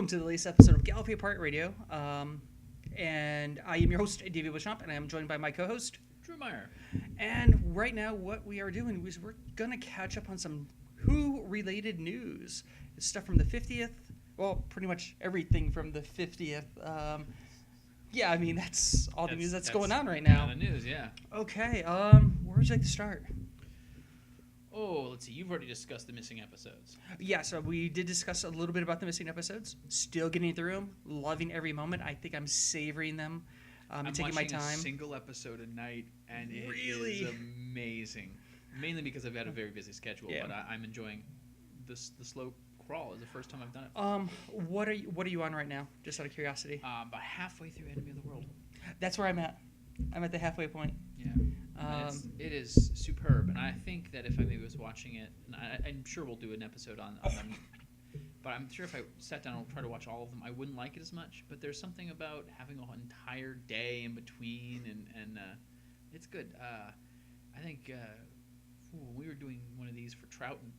Welcome to the latest episode of Galloping Apart Radio. And I am your host, David Beauchamp, and I am joined by my co-host, Drew Meyer. And right now, what we are doing is we're going to catch up on some Who-related news. It's stuff from the 50th. Well, pretty much everything from the 50th. Yeah, I mean, that's all the news that's going on right now. The news, yeah. Okay, where would you like to start? Oh, let's see. You've already discussed the missing episodes. Yeah, so we did discuss a little bit about the missing episodes. Still getting through them, loving every moment. I think I'm savoring them. I'm taking my time. watching a single episode a night, and it is amazing. Mainly because I've had a very busy schedule, but I'm enjoying the slow crawl. It's the first time I've done it. What are you on right now? Just out of curiosity. About halfway through Enemy of the World. That's where I'm at. I'm at the halfway point. Yeah. It is superb, and I think that if I maybe was watching it, and I'm sure we'll do an episode on them, but I'm sure if I sat down and tried to watch all of them, I wouldn't like it as much. But there's something about having an entire day in between, and it's good. I think we were doing one of these for Troughton,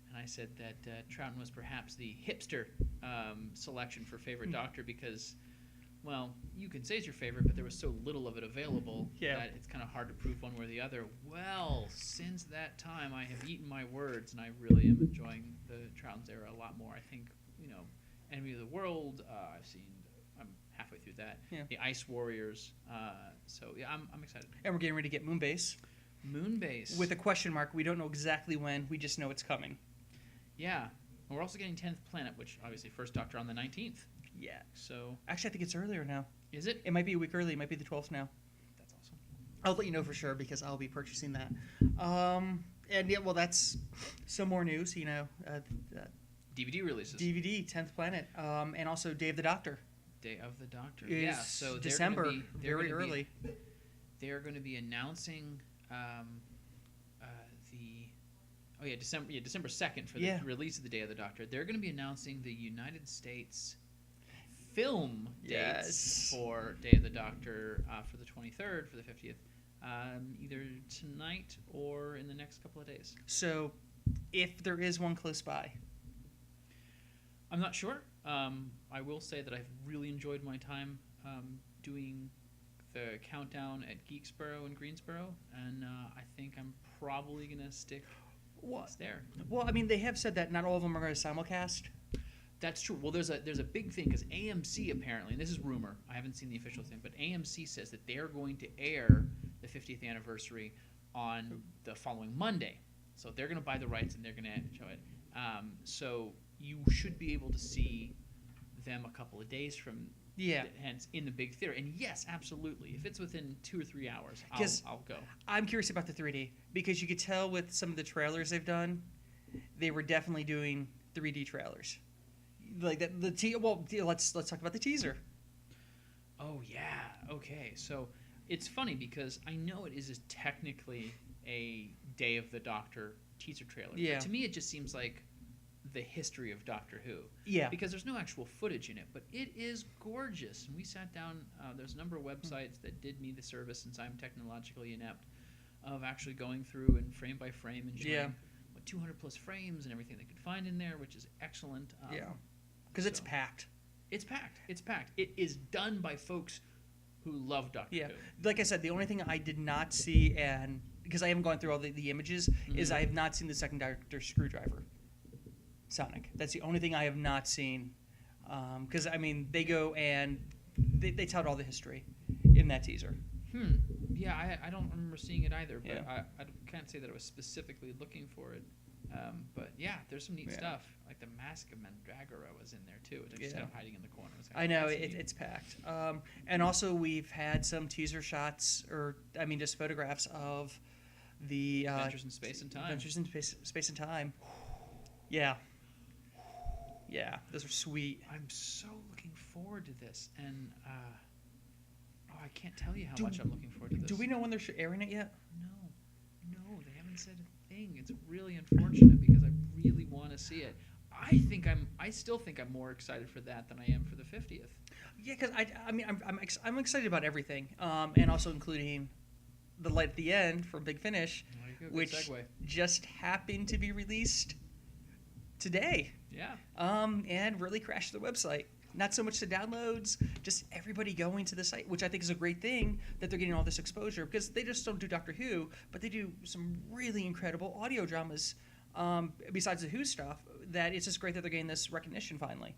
and I said that Troughton was perhaps the hipster selection for favorite doctor because, well, you can say it's your favorite, but there was so little of it available that it's kind of hard to prove one way or the other. Well, since that time, I have eaten my words, and I really am enjoying the Troughton's era a lot more. I think, Enemy of the World, I'm halfway through that. Yeah. The Ice Warriors. I'm excited. And we're getting ready to get Moonbase. Moonbase. With a question mark. We don't know exactly when. We just know it's coming. Yeah. And we're also getting 10th Planet, which obviously first Doctor on the 19th. Yeah. So actually, I think it's earlier now. Is it? It might be a week early. It might be the 12th now. That's awesome. I'll let you know for sure because I'll be purchasing that. And yeah, well, that's some more news. DVD releases. DVD 10th Planet, and also Day of the Doctor. Day of the Doctor. Yeah. So December, very early. They're going to be announcing December 2nd for the release of the Day of the Doctor. They're going to be announcing the United States film dates for Day of the Doctor for the 23rd, for the 50th, either tonight or in the next couple of days. So, if there is one close by, I'm not sure. I will say that I've really enjoyed my time doing the countdown at Geeksboro and Greensboro, and I think I'm probably going to stick there. Well, I mean, they have said that not all of them are going to simulcast. That's true. Well, there's a big thing because AMC apparently, and this is rumor, I haven't seen the official thing, but AMC says that they're going to air the 50th anniversary on the following Monday. So they're going to buy the rights and they're going to show it. So you should be able to see them a couple of days from hence in the big theater. And yes, absolutely. If it's within 2 or 3 hours, I'll go. I'm curious about the 3D because you could tell with some of the trailers they've done, they were definitely doing 3D trailers. Like that, let's talk about the teaser. Oh yeah, okay. So it's funny because I know it is technically a Day of the Doctor teaser trailer. Yeah. But to me, it just seems like the history of Doctor Who. Yeah. Because there's no actual footage in it, but it is gorgeous. And we sat down. There's a number of websites that did me the service, since I'm technologically inept, of actually going through and frame by frame and showing 200 plus frames and everything they could find in there, which is excellent. Because it's packed. It's packed. It's packed. It is done by folks who love Doctor Who. Like I said, the only thing I did not see, and because I haven't gone through all the images, is I have not seen the second Doctor Screwdriver, Sonic. That's the only thing I have not seen. Because, I mean, they go and they tout all the history in that teaser. Yeah, I don't remember seeing it either, but I can't say that I was specifically looking for it. But yeah, there's some neat stuff. Like the Mask of Mandragora was in there too, which is kind of hiding in the corner. I know, it's packed. And also we've had some teaser shots, just photographs of the Adventures in Space and Time. Adventures in Space and Time. Yeah. Yeah, those are sweet. I'm so looking forward to this, and I can't tell you how much I'm looking forward to this. Do we know when they're airing it yet? No, they haven't said a thing. It's really unfortunate because I really want to see it. I still think I'm more excited for that than I am for the 50th. Yeah, because I'm excited about everything, and also including the light at the end for Big Finish, which just happened to be released today. Yeah. And really crashed the website. Not so much the downloads, just everybody going to the site, which I think is a great thing that they're getting all this exposure because they just don't do Doctor Who, but they do some really incredible audio dramas besides the Who stuff. That it's just great that they're getting this recognition finally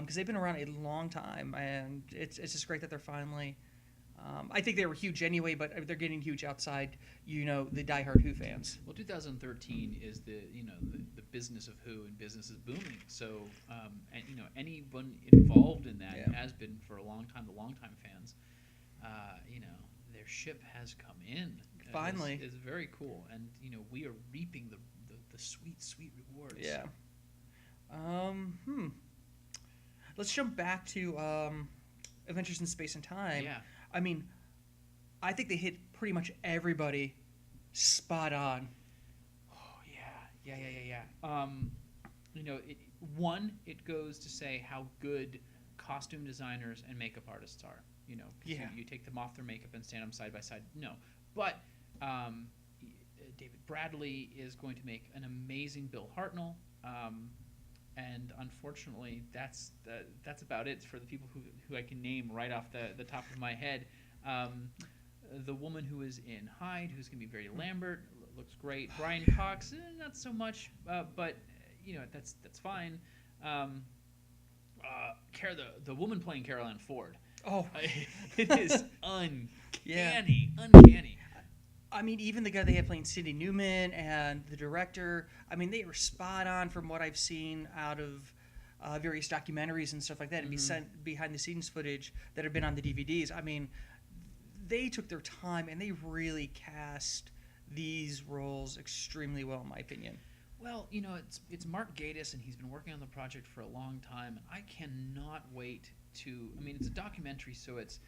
because they've been around a long time, and it's just great that they're finally. I think they were huge anyway, but they're getting huge outside, the diehard Who fans. Well, 2013 is the business of Who, and business is booming. So, and anyone involved in that has been for a long time. The longtime fans, their ship has come in. Finally, is very cool, and we are reaping the sweet rewards. Yeah. Let's jump back to Adventures in Space and Time. Yeah. I mean, I think they hit pretty much everybody spot on. Oh yeah. It goes to say how good costume designers and makeup artists are. You take them off their makeup and stand them side by side. No, but David Bradley is going to make an amazing Bill Hartnell. And unfortunately, that's about it for the people who I can name right off the top of my head. The woman who is in Hyde, who's going to be Verity Lambert, looks great. Brian Cox, not so much, but that's fine. The woman playing Carol Ann Ford. Oh, it is uncanny. Yeah. Uncanny. I mean, even the guy they had playing Cindy Newman and the director, I mean, they were spot on from what I've seen out of various documentaries and stuff like that, and behind-the-scenes footage that have been on the DVDs. I mean, they took their time, and they really cast these roles extremely well, in my opinion. Well, it's Mark Gatiss, and he's been working on the project for a long time, and I cannot wait to... I mean, it's a documentary, so it's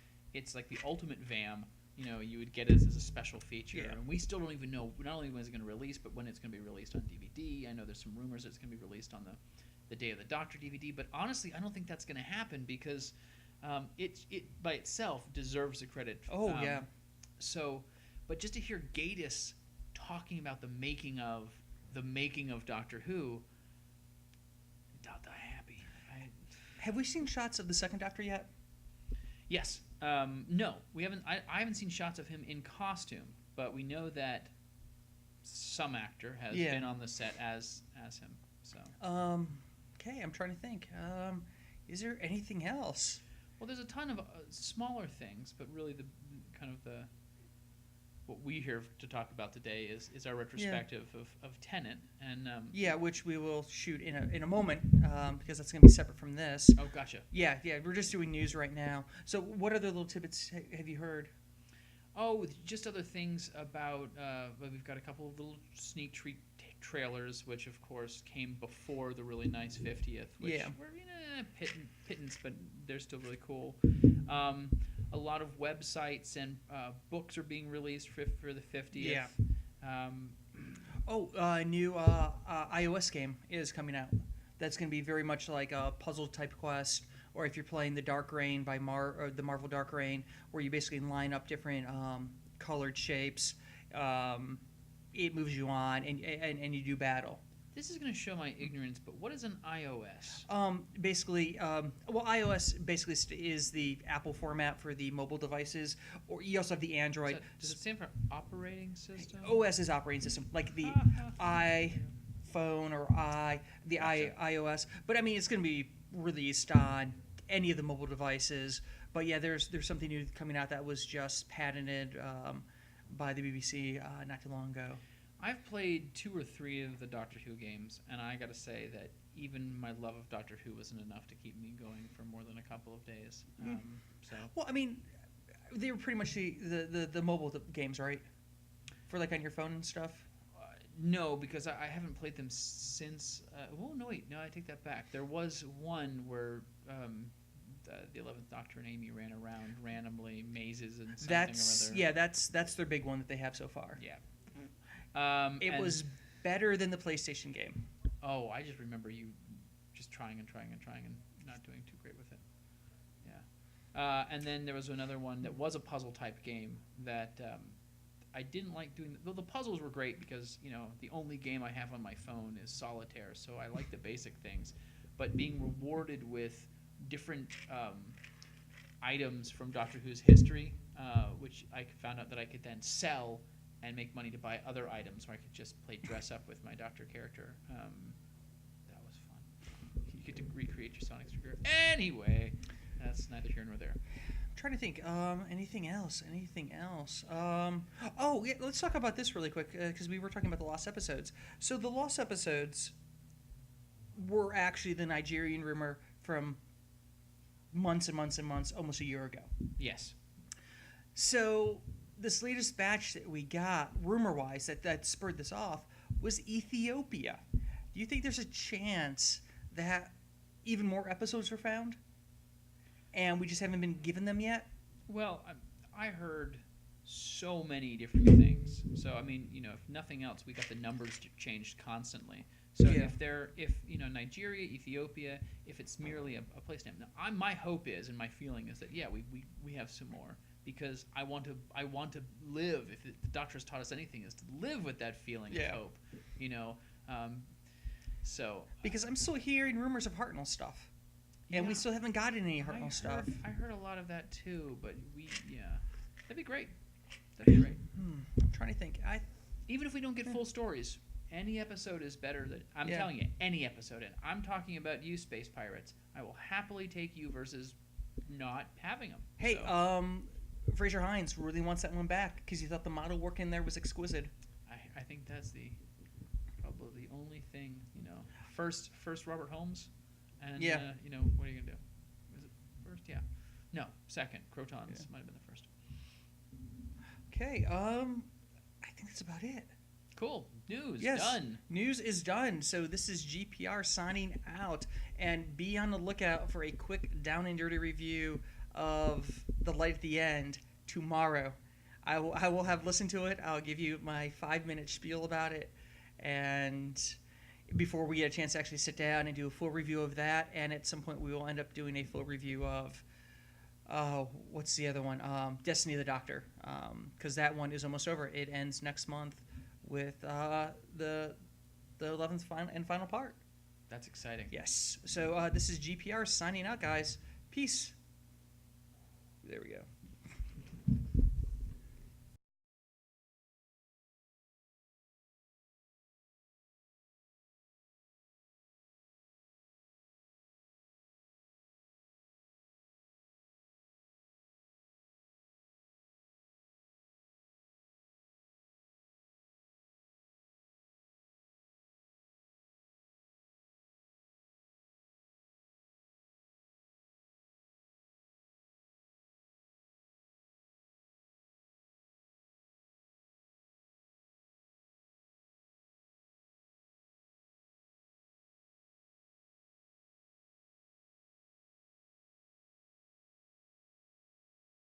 like the ultimate VAM. You would get it as a special feature. Yeah. And we still don't even know not only when it's going to release, but when it's going to be released on DVD. I know there's some rumors that it's going to be released on the Day of the Doctor DVD. But honestly, I don't think that's going to happen because it by itself deserves the credit. Oh, yeah. So, but just to hear Gatiss talking about the making of Doctor Who, happy. Have we seen shots of the second Doctor yet? Yes. No, we haven't. I haven't seen shots of him in costume, but we know that some actor has been on the set as him. So. Okay, I'm trying to think. Is there anything else? Well, there's a ton of smaller things, but really the what we here to talk about today is our retrospective of Tenet, and which we will shoot in a moment because that's going to be separate from this. Oh, gotcha. Yeah, we're just doing news right now. So, what other little tidbits have you heard? Oh, just other things about. We've got a couple of little sneak trailers, which of course came before the really nice 50th. Which were pittance, but they're still really cool. A lot of websites and books are being released for the 50th. Yeah. A new iOS game is coming out. That's going to be very much like a puzzle type quest, or if you're playing the Dark Reign by or the Marvel Dark Reign, where you basically line up different colored shapes. It moves you on, and you do battle. This is going to show my ignorance, but what is an iOS? iOS basically is the Apple format for the mobile devices, or you also have the Android. Does it stand for operating system? OS is operating system, like the iPhone or iOS. But I mean, it's going to be released on any of the mobile devices. But yeah, there's something new coming out that was just patented by the BBC not too long ago. I've played 2 or 3 of the Doctor Who games, and I got to say that even my love of Doctor Who wasn't enough to keep me going for more than a couple of days. Well, I mean, they were pretty much the mobile games, right? For like on your phone and stuff. No, because I haven't played them since. No, I take that back. There was one where the 11th Doctor and Amy ran around randomly mazes and something or other. That's their big one that they have so far. Yeah. It was better than the PlayStation game. Oh, I just remember you just trying and not doing too great with it. Yeah. And then there was another one that was a puzzle type game that I didn't like doing the puzzles were great because the only game I have on my phone is solitaire, so I like the basic things. But being rewarded with different items from Doctor Who's history, which I found out that I could then sell and make money to buy other items, where I could just play dress up with my Doctor character. That was fun. You get to recreate your Sonic figure. Anyway, that's neither here nor there. I'm trying to think. Anything else? Oh, yeah, let's talk about this really quick because we were talking about the lost episodes. So the lost episodes were actually the Nigerian rumor from months and months and months, almost a year ago. Yes. So this latest batch that we got, rumor-wise, that spurred this off, was Ethiopia. Do you think there's a chance that even more episodes were found? And we just haven't been given them yet? Well, I heard so many different things. So, I mean, if nothing else, we got the numbers changed constantly. So Yeah. if Nigeria, Ethiopia, if it's merely a place name, now, my hope is, and my feeling is that, yeah, we have some more. Because I want to live. If the Doctor has taught us anything, is to live with that feeling of hope, So because I'm still hearing rumors of Hartnell stuff, and we still haven't gotten any Hartnell stuff. I heard a lot of that too, but that'd be great. That'd be great. I'm trying to think. Even if we don't get full stories, any episode is better than I'm telling you. Any episode, and I'm talking about you, Space Pirates. I will happily take you versus not having them. Hey, so. Fraser Hines really wants that one back because he thought the model work in there was exquisite. I think that's probably the only thing, First Robert Holmes, and what are you gonna do? Was it first? Yeah. No, second. Crotons might have been the first. Okay. I think that's about it. Cool. News. Yes. Done. News is done. So this is GPR signing out, and be on the lookout for a quick down and dirty review of The Light at the End tomorrow. I will have listened to it. I'll give you my 5-minute spiel about it, and before we get a chance to actually sit down and do a full review of that, and at some point we will end up doing a full review of what's the other one? Destiny of the Doctor, because that one is almost over. It ends next month with the 11th final part. That's exciting. Yes. So this is GPR signing out, guys. Peace. There we go.